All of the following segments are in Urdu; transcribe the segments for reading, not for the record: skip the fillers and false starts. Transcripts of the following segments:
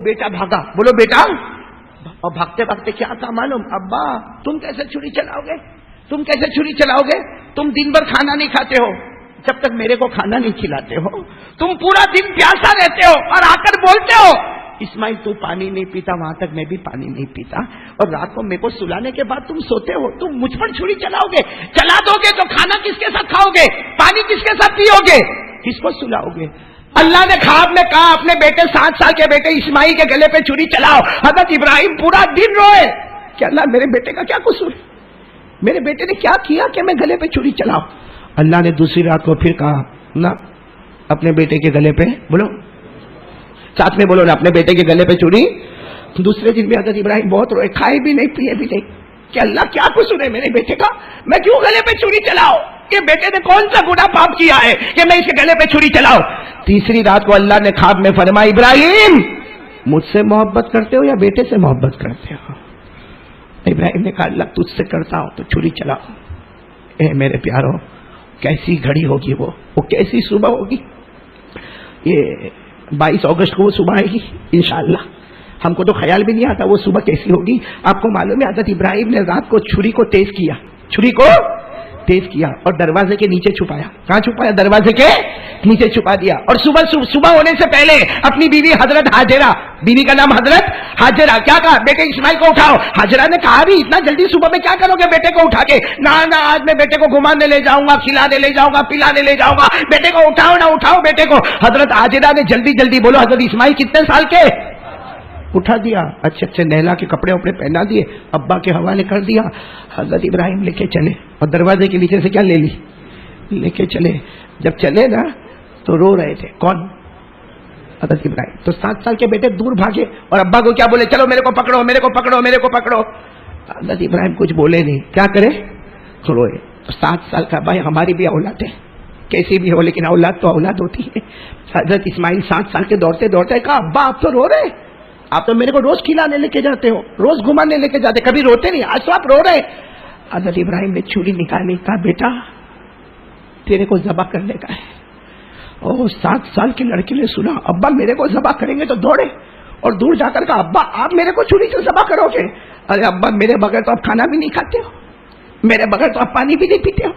بیٹا بھاگا، بولو بیٹا، اور بھاگتے بھاگتے کیا تھا معلوم؟ ابا تم کیسے چھری چلاؤ گے؟ تم کیسے چھری چلاؤ گے؟ تم دن بھر کھانا نہیں کھاتے ہو، جب تک میرے کو کھانا نہیں کھلاتے ہو، تم پورا دن پیاسا رہتے ہو اور آ کر بولتے ہو اسماعیل تو پانی نہیں پیتا، وہاں تک میں بھی پانی نہیں پیتا، اور رات کو میرے کو سلانے کے بعد تم سوتے ہو، تم مجھ پر چھری چلاؤ گے؟ چلا دو گے تو کھانا کس کے ساتھ کھاؤ گے؟ پانی کس کے ساتھ پیو گے؟ کس کو سلاؤ گے؟ اللہ نے خواب میں کہا اپنے بیٹے 7 سال کے بیٹے اسماعیل کے گلے پہ چھری چلاؤ۔ حضرت ابراہیم پورا دن روئے کہ اللہ میرے بیٹے کا کیا قصور ہے، میرے بیٹے نے کیا کیا کہ میں گلے پہ چھری چلاؤ؟ اللہ نے دوسری رات کو پھر کہا نہ اپنے بیٹے کے گلے پہ، بولو ساتھ میں بولو نا، اپنے بیٹے کے گلے پہ چھری۔ دوسرے دن بھی حضرت ابراہیم بہت روئے، کھائے بھی نہیں پیے بھی نہیں کہ اللہ کیا قصور ہے میرے بیٹے کا، میں کیوں گلے پہ چھری چلاؤ؟ کہ بیٹے نے کون سا گناہ پاپ کیا ہے کہ میں اس کے گلے پہ چھری چلاؤ؟ تیسری رات کو اللہ نے خواب میں فرمایا ابراہیم مجھ سے محبت کرتے ہو یا بیٹے سے محبت کرتے ہو؟ ابراہیم نے کہا اللہ تجھ سے کرتا ہوں تو چھری چلاؤ۔ اے میرے پیارو، کیسی گھڑی ہوگی وہ کیسی صبح ہوگی؟ یہ 22 اگست کو وہ صبح آئے گی انشاءاللہ، ہم کو تو خیال بھی نہیں آتا وہ صبح کیسی ہوگی۔ آپ کو معلوم ہے حضرت ابراہیم نے رات کو چھری کو تیز کیا، چھری کو تیز کیا اور دروازے کے نیچے چھپایا۔ کہاں چھپایا؟ دروازے کے نیچے چھپا دیا، اور صبح ہونے سے پہلے اپنی بیوی حضرت ہاجرہ، بیوی کا نام حضرت ہاجرہ، کیا کہا بیٹے اسماعیل کو اٹھاؤ۔ ہاجرہ نے کہا بھی اتنا جلدی صبح میں کیا کرو گے بیٹے کو اٹھا کے؟ نہ آج میں بیٹے کو گھمانے لے جاؤں گا، کھلانے لے جاؤں گا، پلانے لے جاؤں گا، بیٹے کو اٹھاؤ نہ اٹھاؤ بیٹے کو۔ حضرت ہاجرہ نے جلدی جلدی بولو حضرت اسماعیل کتنے سال کے؟ اٹھا دیا، اچھے اچھے نہلا کے کپڑے وپڑے پہنا دیے، ابا کے حوالے کر دیا۔ حضرت ابراہیم لے کے چلے اور دروازے کے نیچے سے کیا لے لی؟ لے کے چلے۔ جب چلے نا تو رو رہے تھے، کون؟ حضرت ابراہیم۔ تو 7 سال کے بیٹے دور بھاگے اور ابا کو کیا بولے؟ چلو میرے کو پکڑو، میرے کو پکڑو، میرے کو پکڑو۔ حضرت ابراہیم کچھ بولے نہیں، کیا کرے؟ روئے۔ تو 7 سال کا بھائی ہماری بھی اولاد ہے کیسی بھی ہو، لیکن اولاد تو اولاد ہوتی ہے۔ حضرت اسماعیل 7 سال کے دوڑتے دوڑتے کہا ابا آپ تو رو رہے، آپ تو میرے کو روز کھلانے لے کے جاتے ہو، روز گھمانے لے کے جاتے، کبھی روتے نہیں، آج تو آپ رو رہے۔ حضرت ابراہیم نے چھری نکالی، کہا بیٹا تیرے کو ذبح کرنے کا ہے۔ اور 7 سال کے لڑکے نے سنا ابا میرے کو ذبح کریں گے، تو دوڑے اور دور جا کر کہا ابا آپ میرے کو چھری سے ذبح کرو گے؟ ارے ابا میرے بغیر تو آپ کھانا بھی نہیں کھاتے ہو، میرے بغیر تو آپ پانی بھی نہیں پیتے ہو،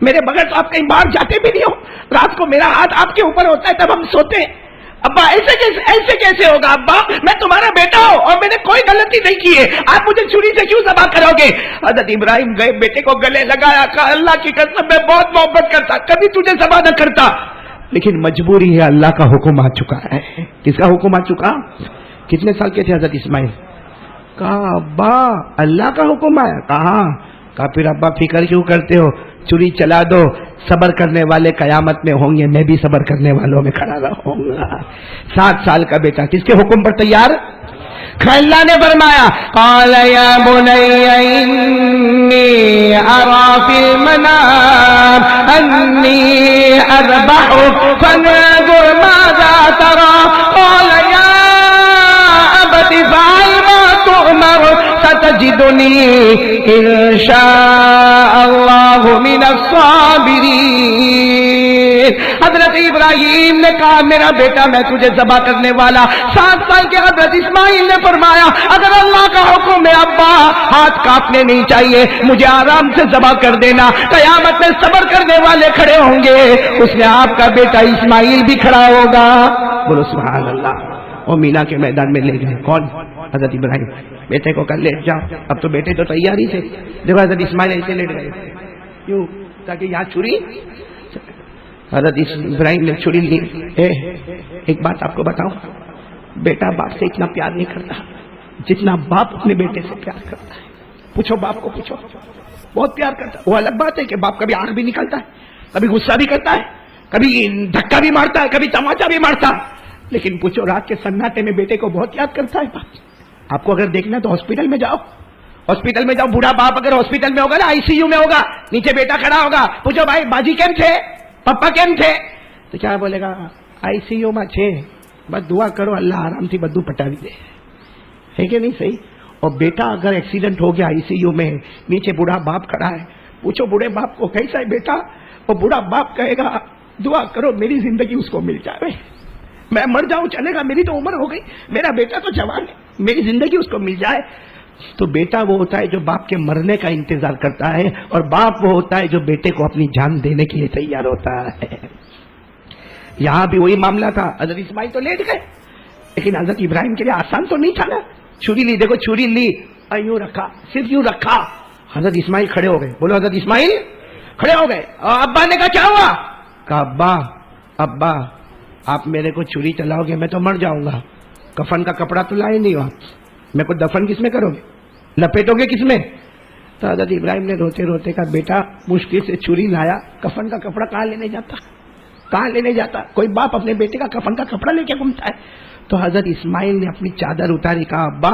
میرے بغیر تو آپ کہیں باہر جاتے بھی نہیں ہو، رات کو میرا ہاتھ آپ کے اوپر ہوتا ہے تب ہم سوتے ہیں۔ ابا ایسے کیسے ہوگا؟ ابا میں تمہارا بیٹا ہوں اور میں نے کوئی غلطی نہیں کی ہے، آپ مجھے چھری سے کیوں ذبح کرو گے؟ حضرت ابراہیم گئے، بیٹے کو گلے لگایا، کہا اللہ کی قسم میں بہت محبت کرتا، کبھی تجھے ذبح نہ کرتا، لیکن مجبوری ہے، اللہ کا حکم آ چکا ہے۔ کس کا حکم آ چکا؟ کتنے سال کے تھے حضرت اسماعیل؟ کہا ابا اللہ کا حکم آیا۔ کہا پھر ابا فکر کیوں کرتے ہو، چھری چلا دو، صبر کرنے والے قیامت میں ہوں گے، میں بھی صبر کرنے والوں میں کھڑا رہوں گا۔ 7 سال کا بیٹا کس کے حکم پر تیار؟ اللہ نے فرمایا قال یا بنی انی ارى فی المنام انی اذبحک فانظر ماذا ترى قال یا ابت افعل ما تؤمر ستجدنی ان شاء اللہ من الصابرین۔ حضرت ابراہیم نے کہا میرا بیٹا میں تجھے ذبح کرنے والا۔ 7 سال کے حضرت اسماعیل نے فرمایا اگر اللہ کا حکم ہے ابا ہاتھ کاپنے نہیں چاہیے، مجھے آرام سے ذبح کر دینا، قیامت میں صبر کرنے والے کھڑے ہوں گے، اس میں آپ کا بیٹا اسماعیل بھی کھڑا ہوگا۔ بولو سبحان اللہ۔ اور مینا کے میدان میں لے گئے، کون؟ حضرت ابراہیم۔ بیٹے کو کر لیٹ جاؤ، اب تو بیٹے تو تیار ہی تھے، جب حضرت اسماعیل ایسے لیٹ گئے کیوں؟ تاکہ یہاں چھری۔ حضرت ابراہیم نے چھری لی۔ ایک بات آپ کو بتاؤں، بیٹا باپ سے اتنا پیار نہیں کرتا جتنا باپ اپنے بیٹے سے پیار کرتا ہے۔ پوچھو باپ کو، پوچھو، بہت پیار کرتا ہے۔ وہ الگ بات ہے کہ باپ کبھی آنکھ بھی نکالتا ہے، کبھی غصہ بھی کرتا ہے، کبھی دھکا بھی مارتا ہے، کبھی تماچا بھی مارتا ہے، لیکن پوچھو رات کے سناٹے میں بیٹے کو بہت یاد کرتا ہے باپ۔ آپ کو اگر دیکھنا تو ہاسپٹل میں جاؤ، ہاسپٹل میں جاؤ، بوڑھا باپ اگر ہاسپٹل میں ہوگا نا، آئی سی یو میں ہوگا، نیچے بیٹا کھڑا ہوگا، پوچھو بھائی باجی کیم تھے، پپا کیم تھے، تو کیا بولے گا؟ آئی سی یو میں چھے، بس دعا کرو اللہ آرام تھی بدو پٹا بھی دے، ہے کہ نہیں صحیح؟ اور بیٹا اگر ایکسیڈنٹ ہو گیا آئی سی یو میں، نیچے بوڑھا باپ کھڑا ہے، پوچھو بوڑھے باپ کو کیسا ہے بیٹا، اور بوڑھا باپ کہے گا دعا کرو میری زندگی اس کو مل جائے، میں مر جاؤں چلے گا، میری تو عمر ہو گئی، میرا بیٹا تو جوان ہے، میری زندگی اس کو مل جائے. تو بیٹا وہ ہوتا ہے جو باپ کے مرنے کا انتظار کرتا ہے، اور باپ وہ ہوتا ہے جو بیٹے کو اپنی جان دینے کے لیے تیار ہوتا ہے. یہاں بھی وہی معاملہ تھا. حضرت اسماعیل تو لیٹ گئے، لیکن حضرت ابراہیم کے لیے آسان تو نہیں تھا نا. چھری لی، دیکھو چھری لی، یوں رکھا، صرف یوں رکھا. حضرت اسماعیل کھڑے ہو گئے. بولو حضرت اسماعیل کھڑے ہو گئے. ابا نے کہا کیا ہوا؟ کہا ابا آپ میرے کو چھری چلاؤ گے میں تو مر جاؤں گا. کفن کا کپڑا تو لائے نہیں ہو آپ، میں کو دفن کس میں کرو گے، لپیٹو گے کس میں؟ تو حضرت ابراہیم نے روتے روتے کہا بیٹا مشکل سے چھری لایا، کفن کا کپڑا کہاں لینے جاتا، کہاں لینے جاتا؟ کوئی باپ اپنے بیٹے کا کفن کا کپڑا لے کے گھومتا ہے؟ تو حضرت اسماعیل نے اپنی چادر اتاری، کہا ابا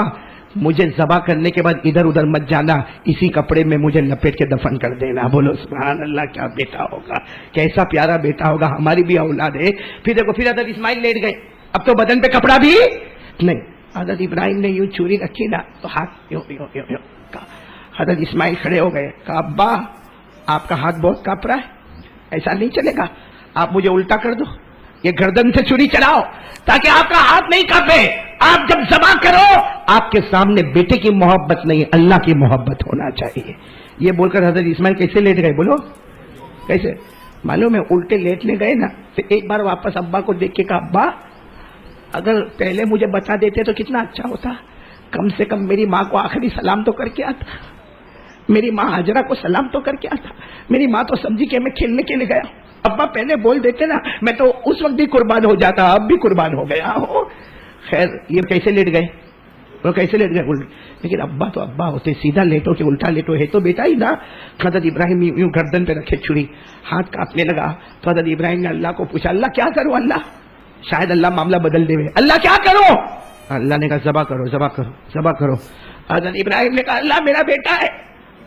مجھے ذبح کرنے کے بعد ادھر ادھر مت جانا، اسی کپڑے میں مجھے لپیٹ کے دفن کر دینا. بولو سبحان اللہ، کیا بیٹا ہوگا، کیسا پیارا بیٹا ہوگا. ہماری بھی اولاد ہے. پھر دیکھو پھر حضرت اسماعیل لیٹ گئے، اب تو بدن پہ کپڑا بھی نہیں. حضرت ابراہیم نے یوں چھری رکھی نا تو ہاتھ یوں یوں یوں یوں کہا. حضرت اسماعیل کھڑے ہو گئے. کہا ابا آپ کا ہاتھ بہت کانپ رہا ہے، ایسا نہیں چلے گا، آپ مجھے الٹا کر دو، یہ گردن سے چھری چلاؤ تاکہ آپ کا ہاتھ نہیں کانپے. آپ جب ذبح کرو آپ کے سامنے بیٹے کی محبت نہیں اللہ کی محبت ہونا چاہیے. یہ بول کر حضرت اسماعیل کیسے لیٹ گئے؟ بولو کیسے؟ معلوم ہے الٹے لیٹنے گئے نا، پھر ایک بار واپس ابا کو دیکھ کے کہا ابا اگر پہلے مجھے بتا دیتے تو کتنا اچھا ہوتا، کم سے کم میری ماں کو آخری سلام تو کر کے آتا، میری ماں ہاجرہ کو سلام تو کر کے آتا. میری ماں تو سمجھی کہ میں کھیلنے کے لیے گیا. ابا پہلے بول دیتے نا، میں تو اس وقت بھی قربان ہو جاتا، اب بھی قربان ہو گیا ہو. خیر یہ کیسے لیٹ گئے؟ وہ کیسے لیٹ گئے؟ لیکن ابا تو ابا ہوتے، سیدھا لیٹو کہ الٹا لیٹو ہے تو بیٹا ہی نا. حضرت ابراہیم یوں گردن پہ رکھے چھری، ہاتھ کانپنے لگا. تو حضرت ابراہیم نے اللہ کو پوچھا اللہ کیا کروں، اللہ شاید اللہ معاملہ بدل دے، اللہ کیا کرو؟ اللہ نے کہا ذبح کرو ذبح کرو ذبح کرو. حضرت ابراہیم نے کہا اللہ میرا بیٹا ہے.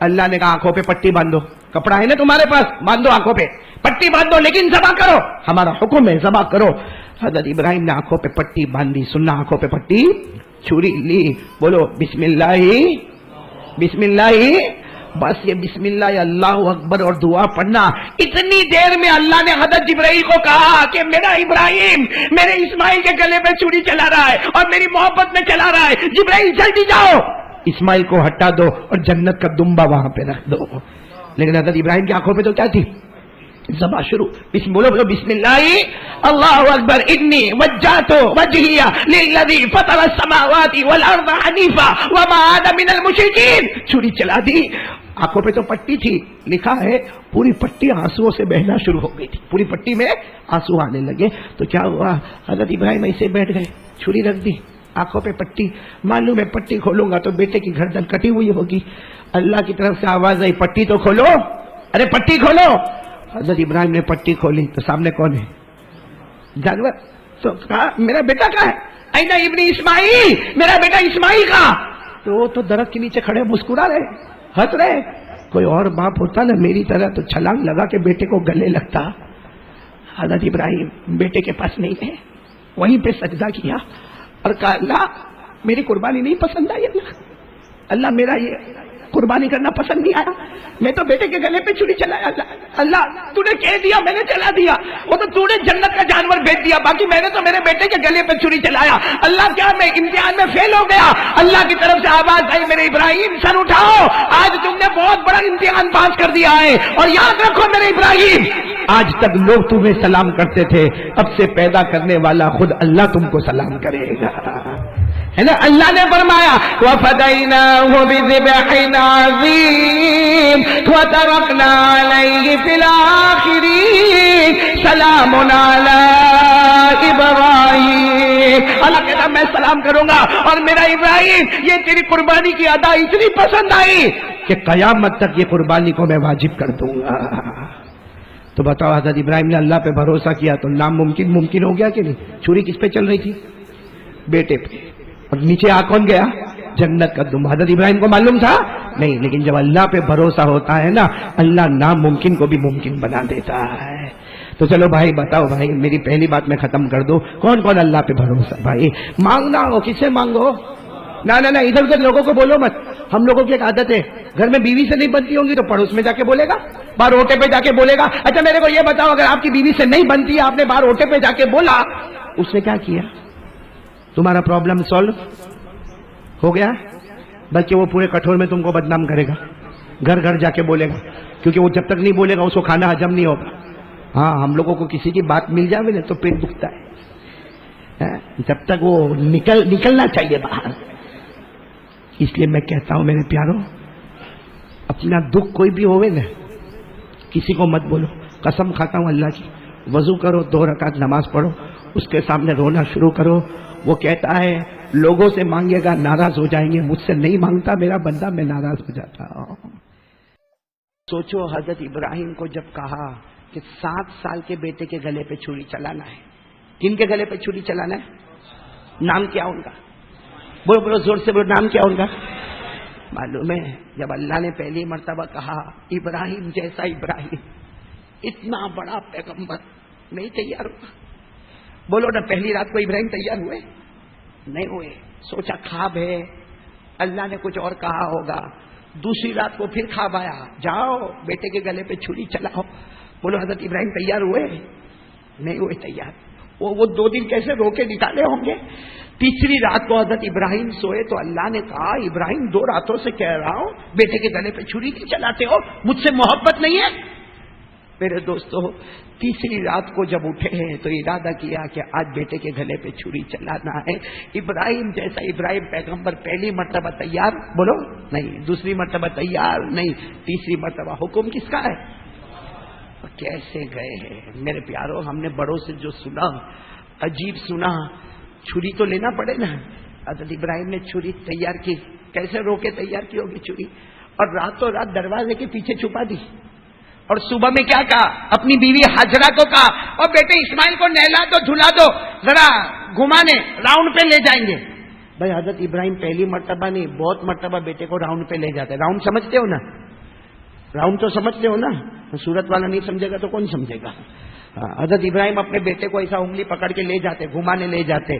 اللہ نے کہا آنکھوں پہ پٹی باندھو، کپڑا ہے نا تمہارے پاس، باندھو آنکھوں پہ پٹی باندھو، لیکن ذبح کرو، ہمارا حکم ہے ذبح کرو. حضرت ابراہیم نے آنکھوں پہ پٹی باندھی، سننا آنکھوں پہ پٹی، چھری لی، بولو بسم اللہ بسم اللہ. بس یہ بسم اللہ اللہ اکبر اور دعا پڑھنا. اتنی دیر میں اللہ نے حضرت جبرائیل کو کہا کہ میرا ابراہیم میرے اسماعیل کے گلے پہ چھری چلا رہا ہے اور میری محبت میں چلا رہا ہے، جبرائیل جلدی جاؤ اسماعیل کو ہٹا دو اور جنت کا دمبا وہاں پہ رکھ دو. لیکن حضرت ابراہیم کی آنکھوں پہ تو کیا تھی؟ ذبح شروع. بولو بسم اللہ اللہ اکبر. انی وجہت وجہی للذی فطر السماوات والارض حنیفا وما انا من المشرکین. چھری چلا دی، آنکھوں پہ تو پٹی تھی، لکھا ہے پوری پٹی آنسوؤں سے بہنا شروع ہو گئی تھی، پوری پٹی میں آنسو آنے لگے. تو کیا ہوا؟ حضرت ابراہیم ایسے بیٹھ گئے، چھری رکھ دی، آنکھوں پہ پٹی. معلوم ہے پٹی کھولوں گا تو بیٹے کی گردن کٹی ہوئی ہوگی. اللہ کی طرف سے آواز آئی پٹی تو کھولو، ارے پٹی کھولو. حضرت ابراہیم نے پٹی کھولی تو سامنے کون ہے؟ جانور. تو کہا میرا بیٹا کہاں ہے؟ اینا ابن اسماعیل، میرا بیٹا اسماعیل کہاں؟ تو وہ تو درخت کے نیچے کھڑے مسکرا رہے، ہنس رہے. کوئی اور باپ ہوتا نا میری طرح تو چھلانگ لگا کے بیٹے کو گلے لگتا. حضرت ابراہیم بیٹے کے پاس نہیں گئے، وہیں پہ سجدہ کیا اور کہا اللہ میری قربانی نہیں پسند آئی، اللہ میرا یہ قربانی کرنا پسند نہیں آیا، میں تو بیٹے کے گلے پہ چھری چلایا. اللہ تو نے کہہ دیا میں نے چلا دیا، وہ تو نے جنت کا جانور بھیج دیا، باقی میں نے تو میرے بیٹے کے گلے پہ چھری چلایا. اللہ کیا میں امتحان میں فیل ہو گیا؟ اللہ کی طرف سے آواز آئی میرے ابراہیم سر اٹھاؤ، آج تم نے بہت بڑا امتحان پاس کر دیا ہے، اور یاد رکھو میرے ابراہیم آج تک لوگ تمہیں سلام کرتے تھے، اب سے پیدا کرنے والا خود اللہ تم کو سلام کرے گا، ہے نا. اللہ نے فرمایا وَفَدَيْنَاهُ بِذِبْحٍ عَظِيمٍ وَتَرَكْنَا عَلَيْهِ فِي الْآخِرِينَ سَلَامٌ عَلَىٰ إِبْرَاهِيمَ. اللہ کہتا میں سلام کروں گا اور میرا ابراہیم یہ تیری قربانی کی ادا اتنی پسند آئی کہ قیامت تک یہ قربانی کو میں واجب کر دوں گا. تو بتاؤ حضرت ابراہیم نے اللہ پہ بھروسہ کیا تو ناممکن ممکن ہو گیا کہ نہیں؟ چھری کس پہ چل رہی تھی؟ بیٹے پہ. اور نیچے آ کون گیا؟ جنت کا دم. حضرت ابراہیم کو معلوم تھا نہیں، لیکن جب اللہ پہ بھروسہ ہوتا ہے نا اللہ ناممکن کو بھی ممکن بنا دیتا ہے. تو چلو بھائی بتاؤ بھائی، میری پہلی بات میں ختم کر دو، کون کون اللہ پہ بھروسہ؟ بھائی مانگنا ہو کس سے مانگو؟ نہ ادھر ادھر لوگوں کو بولو مت. ہم لوگوں کی ایک عادت ہے گھر میں بیوی سے نہیں بنتی ہوں گی تو پڑوس میں جا کے بولے گا، باہر اوٹے پہ جا کے بولے گا. اچھا میرے کو یہ بتاؤ اگر آپ کی بیوی سے نہیں بنتی ہے، آپ نے باہر اوٹے پہ جا کے بولا اس نے کیا کیا؟ تمہارا پرابلم سالو ہو گیا، بلکہ وہ پورے کٹور میں تم کو بدنام کرے گا، گھر گھر جا کے بولے گا، کیونکہ وہ جب تک نہیں بولے گا اس کو کھانا ہجم نہیں ہوگا. ہاں ہم لوگوں کو کسی کی بات مل جائے نا تو پیٹ دکھتا ہے، جب تک وہ نکلنا چاہیے باہر. اس لیے میں کہتا ہوں میرے پیاروں، اپنا دکھ کوئی بھی ہوئے نا کسی کو مت بولو. قسم کھاتا ہوں اللہ کی، وضو کرو، 2 رکعت نماز پڑھو، اس کے سامنے رونا شروع کرو. وہ کہتا ہے لوگوں سے مانگے گا ناراض ہو جائیں گے، مجھ سے نہیں مانگتا میرا بندہ، میں ناراض ہو جاتا ہوں. سوچو حضرت ابراہیم کو جب کہا کہ 7 سال کے بیٹے کے گلے پہ چھری چلانا ہے. کن کے گلے پہ چھری چلانا ہے؟ نام کیا ان کا؟ بولو بولو زور سے بولو، نام کیا ان کا؟ معلوم ہے جب اللہ نے پہلی مرتبہ کہا ابراہیم جیسا ابراہیم، اتنا بڑا پیغمبر نہیں تیار ہوا. بولو نا، پہلی رات کو ابراہیم تیار ہوئے؟ نہیں ہوئے. سوچا خواب ہے، اللہ نے کچھ اور کہا ہوگا. دوسری رات کو پھر خواب آیا، جاؤ بیٹے کے گلے پہ چھری چلاؤ. بولو حضرت ابراہیم تیار ہوئے؟ نہیں ہوئے تیار. وہ 2 دن کیسے رو کے نکالے ہوں گے. تیسری رات کو حضرت ابراہیم سوئے تو اللہ نے کہا ابراہیم 2 راتوں سے کہہ رہا ہوں بیٹے کے گلے پہ چھری نہیں چلاتے ہو، مجھ سے محبت نہیں ہے. میرے دوستو، تیسری رات کو جب اٹھے ہیں تو ارادہ کیا کہ آج بیٹے کے گلے پہ چھری چلانا ہے. ابراہیم جیسا ابراہیم پیغمبر پہلی مرتبہ تیار؟ بولو نہیں. دوسری مرتبہ تیار نہیں. تیسری مرتبہ حکم کس کا ہے؟ کیسے گئے ہیں میرے پیاروں. ہم نے بڑوں سے جو سنا عجیب سنا. چھری تو لینا پڑے نا. حضرت ابراہیم نے چھری تیار کی. کیسے رو کے تیار کی ہوگی چھری؟ اور راتوں رات دروازے کے پیچھے چھپا دی. اور صبح میں کیا کہا؟ اپنی بیوی حاجرہ کو کہا اور بیٹے اسماعیل کو نہلا دو، دھلا دو، ذرا گھمانے راؤنڈ پہ لے جائیں گے. بھائی حضرت ابراہیم پہلی مرتبہ نہیں، بہت مرتبہ بیٹے کو راؤنڈ پہ لے جاتے. راؤنڈ سمجھتے ہو نا؟ راؤنڈ تو سمجھتے ہو نا؟ سورت والا نہیں سمجھے گا تو کون سمجھے گا. حضرت ابراہیم اپنے بیٹے کو ایسا انگلی پکڑ کے لے جاتے، گھمانے لے جاتے.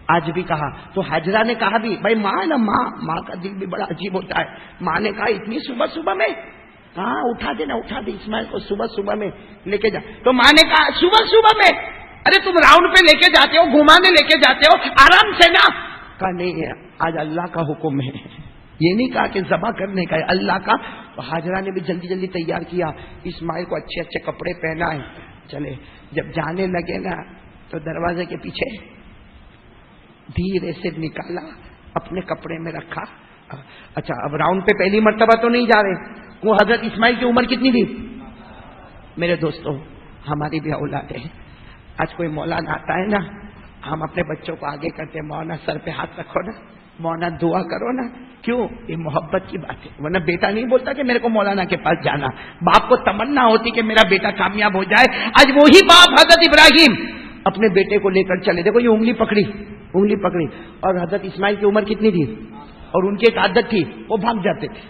آج بھی کہا تو حاجرہ نے کہا بھی، بھائی ماں ہے نا، ماں کا دل بھی بڑا عجیب ہوتا ہے. ماں نے کہا اتنی صبح صبح میں؟ ہاں اٹھا دے اسماعیل کو صبح صبح میں لے کے جا. تو ماں نے کہا صبح صبح میں؟ ارے تم راؤنڈ پہ لے کے جاتے ہو، گھمانے لے کے جاتے ہو، آرام سے نا. کہا نہیں ہے، آج اللہ کا حکم ہے. یہ نہیں کہا کہ ذبح کرنے کا ہے، اللہ کا. تو حاجرہ نے بھی جلدی جلدی تیار کیا، اسماعیل کو اچھے اچھے کپڑے پہنائے. چلے جب جانے لگے نا تو دروازے کے پیچھے دھیرے سے نکالا، اپنے کپڑے میں رکھا. اچھا اب راؤنڈ پہ پہلی مرتبہ تو نہیں جا رہے. وہ حضرت اسماعیل کی عمر کتنی تھی؟ میرے دوستوں، ہماری بھی اولاد ہے. آج کوئی مولانا آتا ہے نا، ہم اپنے بچوں کو آگے کرتے ہیں، مولانا سر پہ ہاتھ رکھو نا، مولانا دعا کرو نا. کیوں؟ یہ محبت کی بات ہے. ورنہ بیٹا نہیں بولتا کہ میرے کو مولانا کے پاس جانا. باپ کو تمنا ہوتی کہ میرا بیٹا کامیاب ہو جائے. آج وہی باپ حضرت ابراہیم اپنے بیٹے کو لے کر چلے. دیکھو یہ انگلی پکڑی. اور حضرت اسماعیل کی عمر کتنی تھی؟ اور ان کی ایک عادت تھی، وہ بھاگ جاتے تھے.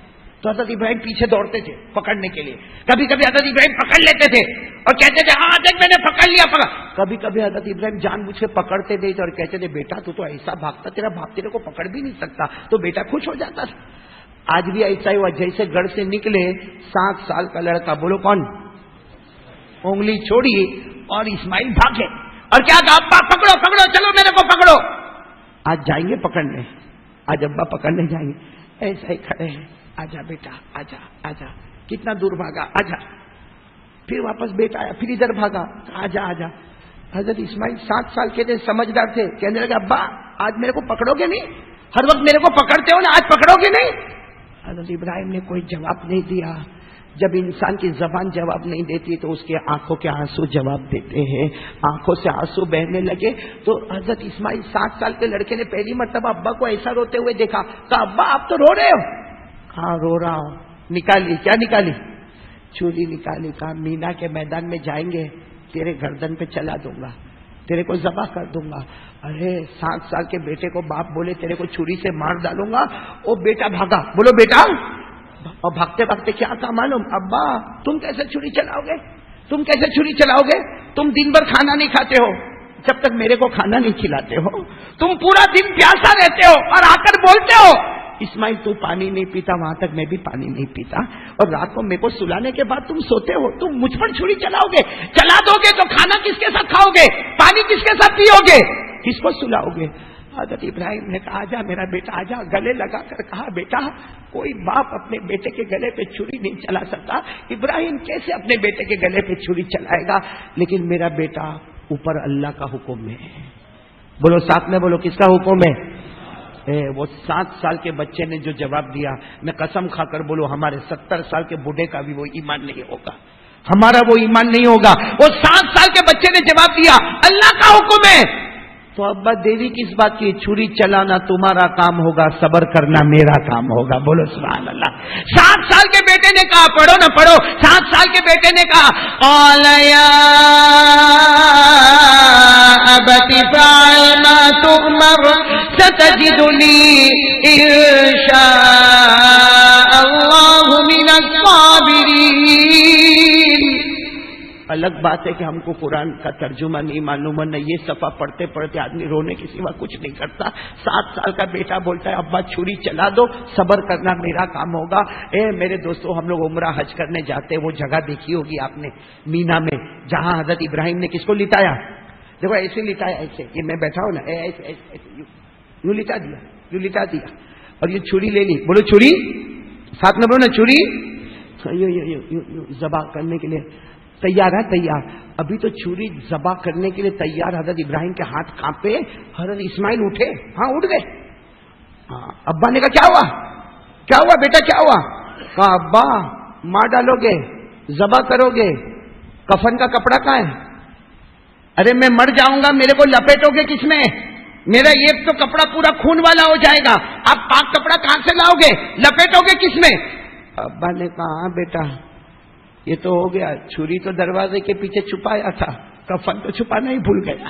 تو حضرت ابراہیم پیچھے دوڑتے تھے پکڑنے کے لیے. کبھی کبھی حضرت ابراہیم پکڑ لیتے تھے اور کہتے تھے ہاں دیکھ میں نے پکڑ لیا. کبھی کبھی حضرت ابراہیم جان بوجھ کے پکڑتے تھے اور کہتے تھے بیٹا تو ایسا بھاگتا، تیرا باپ تیرے کو پکڑ بھی نہیں سکتا. تو بیٹا خوش ہو جاتا تھا. آج بھی ایسا ہی ہوا، جیسے گھر سے نکلے 7 سال کا لڑکا، بولو کون؟ انگلی چھوڑی اور اسماعیل بھاگے اور کیا کہا؟ ابا پکڑو پکڑو، چلو میرے کو پکڑو. آج جائیں گے پکڑنے، آج ابا پکڑنے جائیں گے. ایسا ہی کھڑے ہیں، آجا بیٹا آجا آجا. کتنا دور بھاگا، آجا. پھر واپس بیٹا آیا، پھر ادھر بھاگا، آجا آجا. حضرت اسماعیل 7 سال کے تھے، سمجھدار تھے. کہنے لگا ابا آج میرے کو پکڑو گے نہیں؟ ہر وقت میرے کو پکڑتے ہو نا، آج پکڑو گے نہیں؟ حضرت ابراہیم نے کوئی جواب نہیں دیا. جب انسان کی زبان جواب نہیں دیتی تو اس کے آنکھوں کے آنسو جواب دیتے ہیں. آنکھوں سے آنسو بہنے لگے تو حضرت اسماعیل 7 سال کے لڑکے نے پہلی مرتبہ ابا کو ایسا روتے ہوئے دیکھا. کہا ابا آپ تو رو رہے ہو؟ ہاں رو رہا ہوں. نکالی، کیا نکالی؟ چھری نکالی. کہا مینا کے میدان میں جائیں گے، تیرے گردن پہ چلا دوں گا، تیرے کو ذبح کر دوں گا. ارے 7 سال کے بیٹے کو باپ بولے تیرے کو چھری سے مار ڈالوں گا. وہ بیٹا بھاگا. بولو بیٹا. اور بھاگتے بھاگتے کیا تھا معلوم؟ ابا تم کیسے چھری چلاؤ گے؟ تم کیسے چھری چلاؤ گے؟ تم دن بھر کھانا نہیں کھاتے ہو جب تک میرے کو کھانا نہیں کھلاتے ہو. تم پورا دن پیاسا رہتے ہو اور آ کر بولتے ہو اسماعیل تو پانی نہیں پیتا، وہاں تک میں بھی پانی نہیں پیتا، اور رات کو میرے کو سلانے کے بعد تم سوتے ہو، تم مجھ پر چھری چلاؤ گے، چلا دو گے تو کھانا کس کے ساتھ کھاؤ گے، پانی کس کے ساتھ پیو گے، کس کو سلاؤ گے؟ حضرت ابراہیم نے کہا آجا میرا بیٹا آجا، گلے لگا کر کہا بیٹا کوئی باپ اپنے بیٹے کے گلے پہ چھری نہیں چلا سکتا، ابراہیم کیسے اپنے بیٹے کے گلے پہ چھری چلائے گا، لیکن میرا بیٹا اوپر اللہ کا حکم ہے، بولو ساتھ میں بولو کس کا حکم ہے؟ وہ 7 سال کے بچے نے جو جواب دیا، میں قسم کھا کر بولو ہمارے 70 سال کے بوڑھے کا بھی وہ ایمان نہیں ہوگا، ہمارا وہ ایمان نہیں ہوگا۔ وہ 7 سال کے بچے نے جواب دیا اللہ کا حکم ہے، تو ابا دیوی کس بات کی؟ چھری چلانا تمہارا کام ہوگا، صبر کرنا میرا کام ہوگا، بولو سبحان اللہ۔ 7 سال کے بیٹے نے کہا، پڑھو نہ پڑھو، 7 سال کے بیٹے نے کہا قال یا ابت فعل ما تؤمر ستجدنی ان شاء اللہ من الصابرین۔ الگ بات ہے کہ ہم کو قرآن کا ترجمہ نہیں معلوم ہے، یہ صفحہ پڑھتے پڑھتے آدمی رونے کے سوا کچھ نہیں کرتا۔ 7 سال کا بیٹا بولتا ہے ابا چھری چلا دو، صبر کرنا میرا کام ہوگا۔ میرے دوستو، ہم لوگ عمرہ حج کرنے جاتے، وہ جگہ دیکھی ہوگی آپ نے مینا میں، جہاں حضرت ابراہیم نے کس کو لٹایا؟ دیکھو ایسے لٹایا، ایسے یہ میں بیٹھا ہوں نا، ایسے یوں لٹا دیا، یوں لٹا دیا، اور یہ چھری لے لی، بولو چھری، ساتھ میں بولو نا چھری، ذبح کرنے کے لیے تیار ہے، تیار۔ ابھی تو چھری ذبح کرنے کے لیے تیار، حضرت ابراہیم کے ہاتھ کانپے، حضرت اسماعیل اٹھے، ہاں اٹھ گئے۔ ابا نے کہا کیا ہوا، کیا ہوا بیٹا، کیا ہوا؟ کہا ابا مار ڈالو گے، ذبح کرو گے، کفن کا کپڑا کہاں ہے؟ ارے میں مر جاؤں گا، میرے کو لپیٹو گے کس میں؟ میرا یہ تو کپڑا پورا خون والا ہو جائے گا، آپ پاک کپڑا کہاں سے لاؤ گے، لپیٹو گے کس میں؟ ابا نے کہا ہاں بیٹا یہ تو ہو گیا، چھری تو دروازے کے پیچھے چھپایا تھا، کفن تو چھپانا ہی بھول گیا،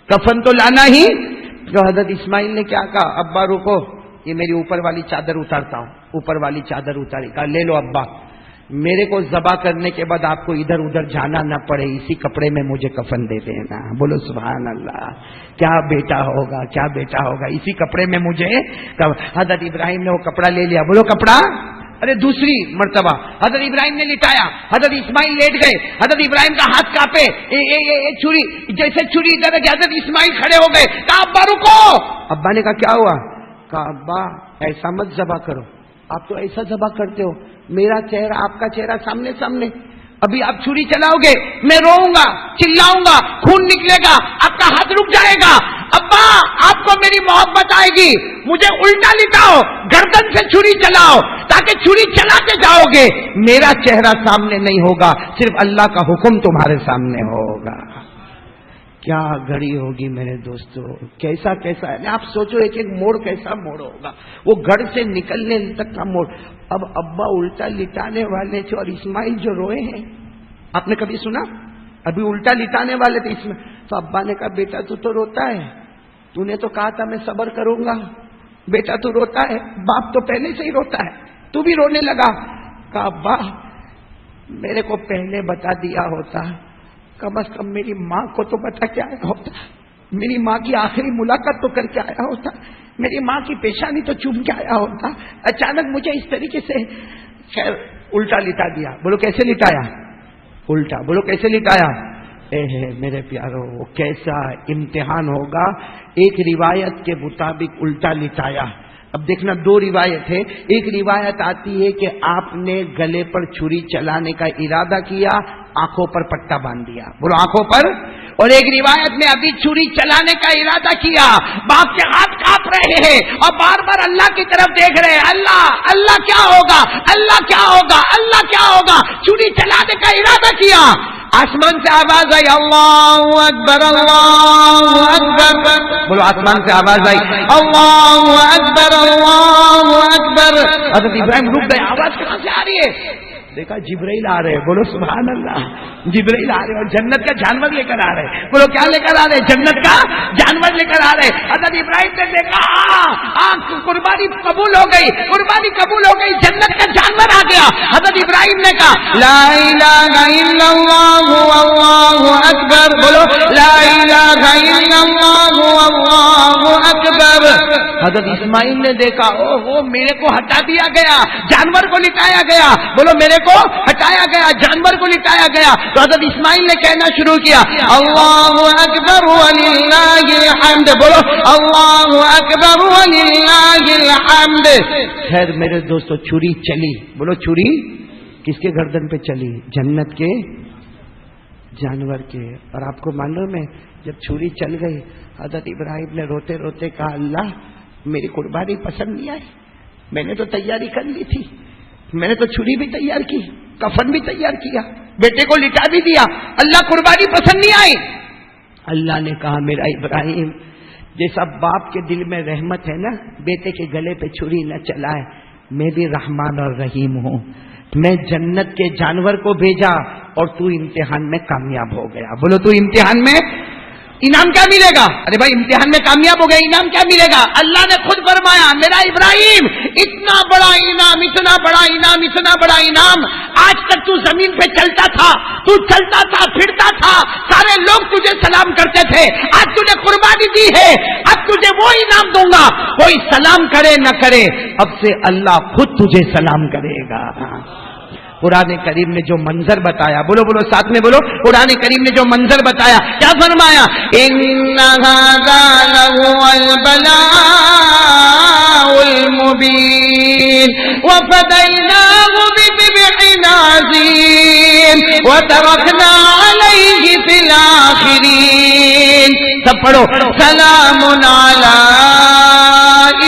کفن تو لانا ہی۔ تو حضرت اسماعیل نے کیا کہا، ابا رکو، یہ میری اوپر والی چادر اتارتا ہوں، اوپر والی چادر اتاری، کہا لے لو ابا، میرے کو ذبح کرنے کے بعد آپ کو ادھر ادھر جانا نہ پڑے، اسی کپڑے میں مجھے کفن دے دینا، بولو سبحان اللہ، کیا بیٹا ہوگا، کیا بیٹا ہوگا، اسی کپڑے میں مجھے۔ حضرت ابراہیم نے وہ کپڑا لے لیا، بولو کپڑا، ارے دوسری مرتبہ حضرت ابراہیم نے لٹایا، حضرت اسماعیل لیٹ گئے، حضرت ابراہیم کا ہاتھ کانپے، چھری جیسے چھری ادھر ہے، حضرت اسماعیل کھڑے ہو گئے، کہا ابا رکو۔ ابا نے کہا کیا ہوا؟ کہا ابا ایسا مت ذبح کرو، آپ تو ایسا ذبح کرتے ہو، میرا چہرہ آپ کا چہرہ سامنے سامنے، ابھی آپ چھری چلاؤ گے میں روؤں گا، چلاؤں گا، خون نکلے گا، آپ کا ہاتھ رک جائے گا، ابا آپ کو میری محبت آئے گی، مجھے الٹا لٹاؤ، گردن سے چھری چلاؤ، تاکہ چھری چلاتے جاؤ گے، میرا چہرہ سامنے نہیں ہوگا، صرف اللہ کا حکم تمہارے سامنے ہوگا۔ کیا گھڑی ہوگی میرے دوستو، کیسا کیسا ہے، آپ سوچو ایک ایک موڑ کیسا موڑ ہوگا، وہ گھر سے نکلنے تک کا موڑ۔ اب ابا الٹا لٹانے والے تھے اور اسماعیل جو روئے ہیں، آپ نے کبھی سنا؟ ابھی الٹا لٹانے والے تھے اسماعیل، تو ابا نے کہا بیٹا تو روتا ہے، تو نے تو کہا تھا میں صبر کروں گا، بیٹا تو روتا ہے، باپ تو پہلے سے ہی روتا ہے، تو بھی رونے لگا۔ کہا ابا میرے کو پہلے بتا دیا ہوتا، کم از کم میری ماں کو تو بتا کے آیا ہوتا، میری ماں کی آخری ملاقات تو کر کے آیا ہوتا، میری ماں کی پیشانی تو چوم کے آیا ہوتا، اچانک مجھے اس طریقے سے۔ خیر الٹا لٹا دیا، بولو کیسے لٹایا؟ الٹا، بولو کیسے لٹایا؟ میرے پیارو کیسا امتحان ہوگا، ایک روایت کے مطابق الٹا لٹایا۔ اب دیکھنا دو روایت ہے، ایک روایت آتی ہے کہ آپ نے گلے پر چھری چلانے کا ارادہ کیا، آنکھوں پر پٹا باندھ دیا، بولو آنکھوں پر، اور ایک روایت میں ابھی چھری چلانے کا ارادہ کیا، باپ کے ہاتھ کانپ رہے ہیں اور بار بار اللہ کی طرف دیکھ رہے ہیں، اللہ اللہ کیا ہوگا، اللہ کیا ہوگا، اللہ کیا ہوگا، چھری چلانے کا ارادہ کیا، آسمان سے آواز آئی اللہ اکبر اللہ اکبر، بولو آسمان سے آواز آئی اللہ اکبر اللہ اکبر۔ حضرت ابراہیم رک گئے، آواز کہاں سے آ رہی ہے؟ دیکھا جبرائیل آ رہے، بولو سبحان اللہ، جبرائیل آ رہے اور جنت کا جانور لے کر آ رہے، بولو کیا لے کر آ رہے؟ جنت کا جانور لے کر آ رہے۔ حضرت ابراہیم نے دیکھا قربانی قربانی قبول ہو گئی، قربانی قبول ہو گئی، جنت کا جانور آ گیا. حضرت ابراہیم نے کہا لا الہ الا اللہ واللہ اکبر. بولو لا الہ الا اللہ واللہ اکبر. حضرت اسماعیل نے دیکھا او میرے کو ہٹا دیا گیا، جانور کو لٹایا گیا. بولو میرے کو ہٹایا گیا، جانور کو لٹایا گیا. تو حضرت اسماعیل نے کہنا شروع کیا اللہ اکبر وللہ الحمد. بولو اللہ اکبر وللہ الحمد. خیر میرے دوستو، چھری چلی. بولو چھری کس کے گردن پہ چلی؟ جنت کے جانور کے. اور آپ کو معلوم ہے جب چھری چل گئی حضرت ابراہیم نے روتے روتے کہا اللہ میری قربانی پسند نہیں آئی، میں نے تو تیاری کر لی تھی، میں نے تو چھری بھی تیار کی، کفن بھی تیار کیا، بیٹے کو لٹا بھی دیا، اللہ قربانی پسند نہیں آئی. اللہ نے کہا میرا ابراہیم جیسا باپ کے دل میں رحمت ہے نا بیٹے کے گلے پہ چھری نہ چلائے، میں بھی رحمان اور رحیم ہوں. میں جنت کے جانور کو بھیجا اور تو امتحان میں کامیاب ہو گیا. بولو تو امتحان میں انعام کیا ملے گا؟ ارے بھائی امتحان میں کامیاب ہو گیا، انعام کیا ملے گا؟ اللہ نے خود فرمایا میرا ابراہیم اتنا بڑا انعام، اتنا بڑا انعام، اتنا بڑا انعام. آج تک تو زمین پہ چلتا تھا، تو چلتا تھا پھرتا تھا، سارے لوگ تجھے سلام کرتے تھے، آج تجھے قربانی دی ہے، اب تجھے وہ انعام دوں گا. کوئی سلام کرے نہ کرے اب سے اللہ خود تجھے سلام کرے گا. قرآن کریم نے جو منظر بتایا، بولو بولو ساتھ میں بولو، قرآن کریم نے جو منظر بتایا کیا فرمایا؟ ان ھذا لہو البلاء المبین وفدیناہ بذبح عظیم وترکنا علیہ فی الآخرین. سب پڑھو سلام علی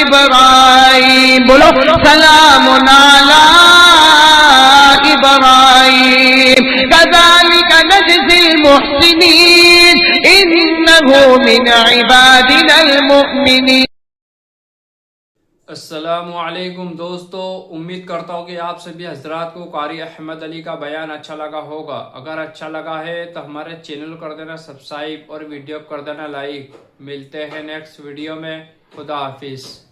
ابراہیم. بولو سلام علی ابراہیم کذالک نجزی المحسنین انہ من عبادنا المؤمنین. السلام علیکم دوستو، امید کرتا ہوں کہ آپ سبھی حضرات کو قاری احمد علی کا بیان اچھا لگا ہوگا. اگر اچھا لگا ہے تو ہمارے چینل کر دینا سبسکرائب اور ویڈیو کر دینا لائک. ملتے ہیں نیکسٹ ویڈیو میں. خدا حافظ.